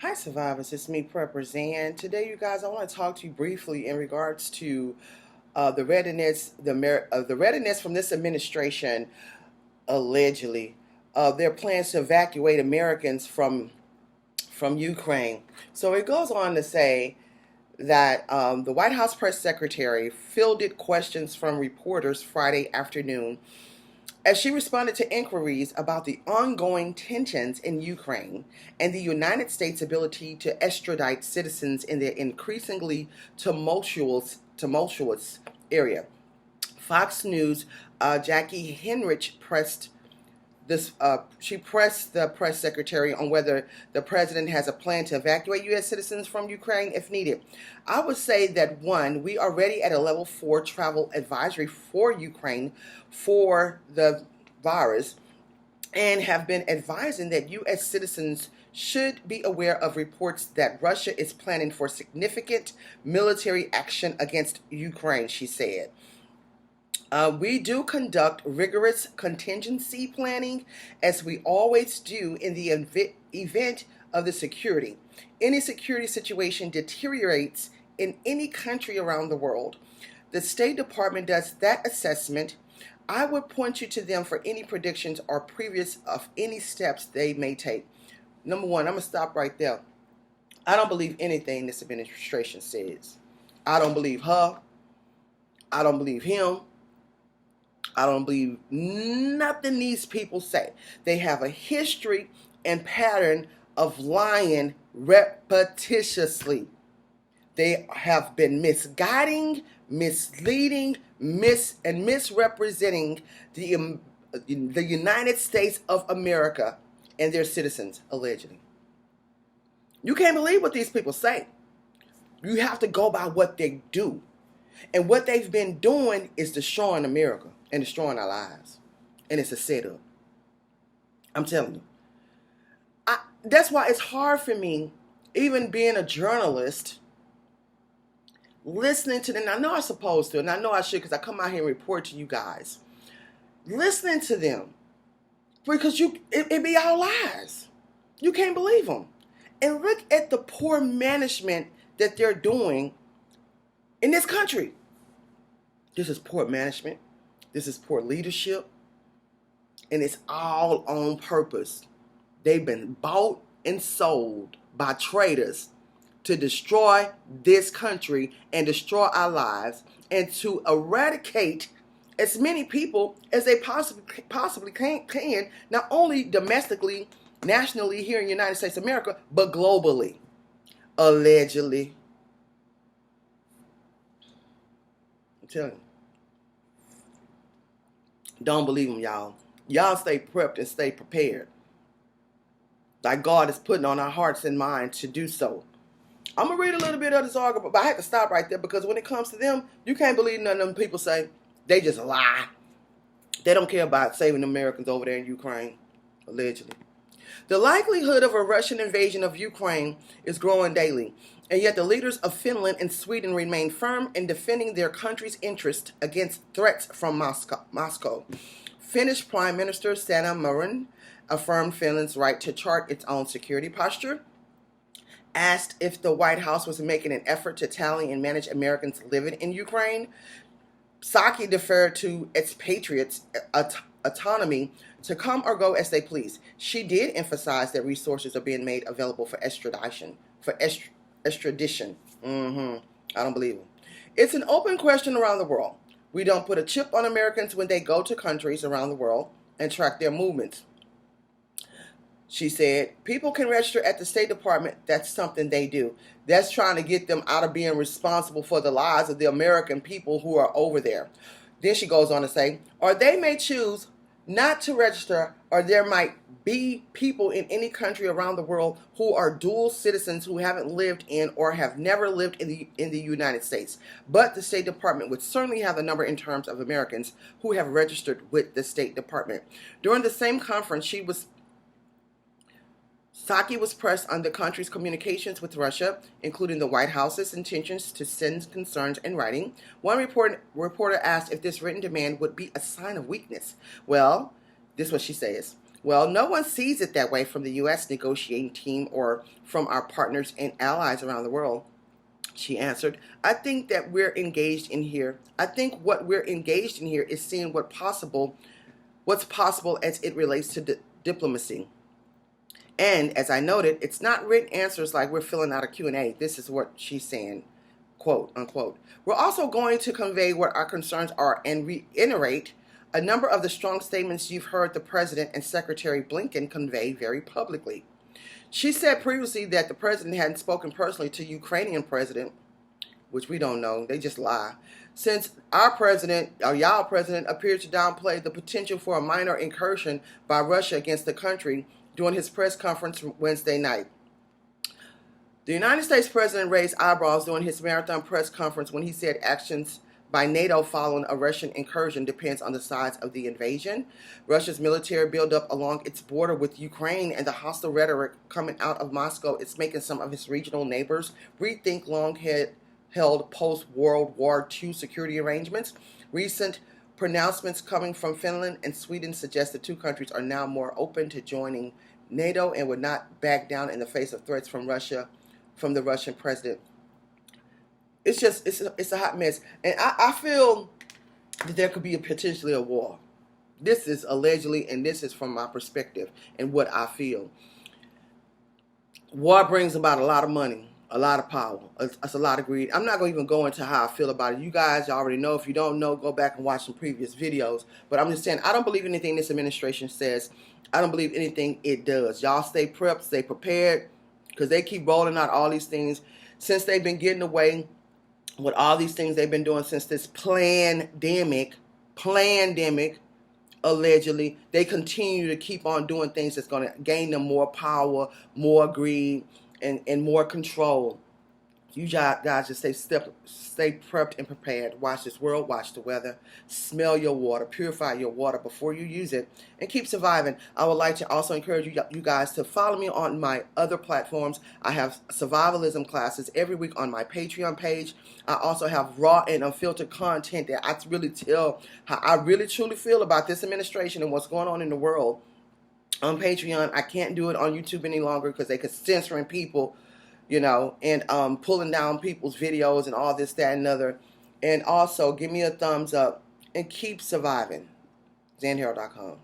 Hi, survivors. It's me, Prepper Zan. Today, you guys, I want to talk to you briefly in regards to the readiness from this administration, allegedly, their plans to evacuate Americans from Ukraine. So it goes on to say that the White House press secretary fielded questions from reporters Friday afternoon as she responded to inquiries about the ongoing tensions in Ukraine and the United States' ability to extradite citizens in the increasingly tumultuous area. Fox News' Jacqui Heinrich pressed the press secretary on whether the president has a plan to evacuate U.S. citizens from Ukraine if needed. I would say that one, we are already at a level 4 travel advisory for Ukraine for the virus and have been advising that U.S. citizens should be aware of reports that Russia is planning for significant military action against Ukraine, she said. We do conduct rigorous contingency planning, as we always do in the event of the security. Any security situation deteriorates in any country around the world. The State Department does that assessment. I would point you to them for any predictions or previous of any steps they may take. Number one, I'm going to stop right there. I don't believe anything this administration says. I don't believe her. I don't believe him. I don't believe nothing these people say. They have a history and pattern of lying repetitiously. They have been misguiding, misleading, and misrepresenting the United States of America and their citizens, allegedly. You can't believe what these people say. You have to go by what they do. And what they've been doing is destroying America and destroying our lives. And it's a setup. I'm telling you. That's why it's hard for me, even being a journalist, listening to them. I know I'm supposed to, and I know I should because I come out here and report to you guys. Listening to them. Because it be all lies. You can't believe them. And look at the poor management that they're doing in this country. This is poor management. This is poor leadership. And it's all on purpose. They've been bought and sold by traitors to destroy this country and destroy our lives and to eradicate as many people as they possibly can, not only domestically, nationally here in the United States of America, but globally, allegedly. I'm telling you. Don't believe them, y'all. Y'all stay prepped and stay prepared. Like God is putting on our hearts and minds to do so. I'm going to read a little bit of this article, but I have to stop right there because when it comes to them, you can't believe none of them people say. They just lie. They don't care about saving Americans over there in Ukraine, allegedly. The likelihood of a Russian invasion of Ukraine is growing daily, and yet the leaders of Finland and Sweden remain firm in defending their country's interest against threats from Moscow. Finnish Prime Minister Sanna Marin affirmed Finland's right to chart its own security posture, asked if the White House was making an effort to tally and manage Americans living in Ukraine. Psaki deferred to its patriots' autonomy to come or go as they please. She did emphasize that resources are being made available for extradition. I don't believe them. It's an open question around the world. We don't put a chip on Americans when they go to countries around the world and track their movements. She said, people can register at the State Department. That's something they do. That's trying to get them out of being responsible for the lives of the American people who are over there. Then she goes on to say, or they may choose not to register, or there might be people in any country around the world who are dual citizens who haven't lived in or have never lived in the United States. But the State Department would certainly have a number in terms of Americans who have registered with the State Department. During the same conference, Psaki was pressed on the country's communications with Russia, including the White House's intentions to send concerns in writing. One reporter asked if this written demand would be a sign of weakness. Well, this is what she says. Well, no one sees it that way from the U.S. negotiating team or from our partners and allies around the world. She answered, I think that we're engaged in here. I think what we're engaged in here is seeing what's possible as it relates to diplomacy. And as I noted, it's not written answers like we're filling out a Q&A. This is what she's saying, quote unquote. We're also going to convey what our concerns are and reiterate a number of the strong statements you've heard the President and Secretary Blinken convey very publicly. She said previously that the President hadn't spoken personally to Ukrainian President, which we don't know, they just lie, since our President, y'all President, appeared to downplay the potential for a minor incursion by Russia against the country during his press conference Wednesday night. The United States President raised eyebrows during his marathon press conference when he said actions by NATO following a Russian incursion depends on the size of the invasion. Russia's military buildup along its border with Ukraine and the hostile rhetoric coming out of Moscow is making some of its regional neighbors rethink long-held post-World War II security arrangements. Recent pronouncements coming from Finland and Sweden suggest the two countries are now more open to joining NATO and would not back down in the face of threats from the Russian president. It's a hot mess. And I feel that there could be potentially a war. This is allegedly, and this is from my perspective and what I feel. War brings about a lot of money, a lot of power. It's a lot of greed. I'm not going to even go into how I feel about it. You guys already know. If you don't know, go back and watch some previous videos. But I'm just saying, I don't believe anything this administration says. I don't believe anything it does. Y'all stay prepped, stay prepared, because they keep rolling out all these things since they've been getting away with all these things they've been doing since this plandemic, allegedly. They continue to keep on doing things that's going to gain them more power, more greed, and more control. You guys just stay prepped and prepared. Watch this world, watch the weather, smell your water, purify your water before you use it, and keep surviving. I would like to also encourage you guys to follow me on my other platforms. I have survivalism classes every week on my Patreon page. I also have raw and unfiltered content that I really tell how I really truly feel about this administration and what's going on in the world on Patreon. I can't do it on YouTube any longer because they could censoring people, and pulling down people's videos and all this, that, and other. And also, give me a thumbs up and keep surviving. ZanHerald.com.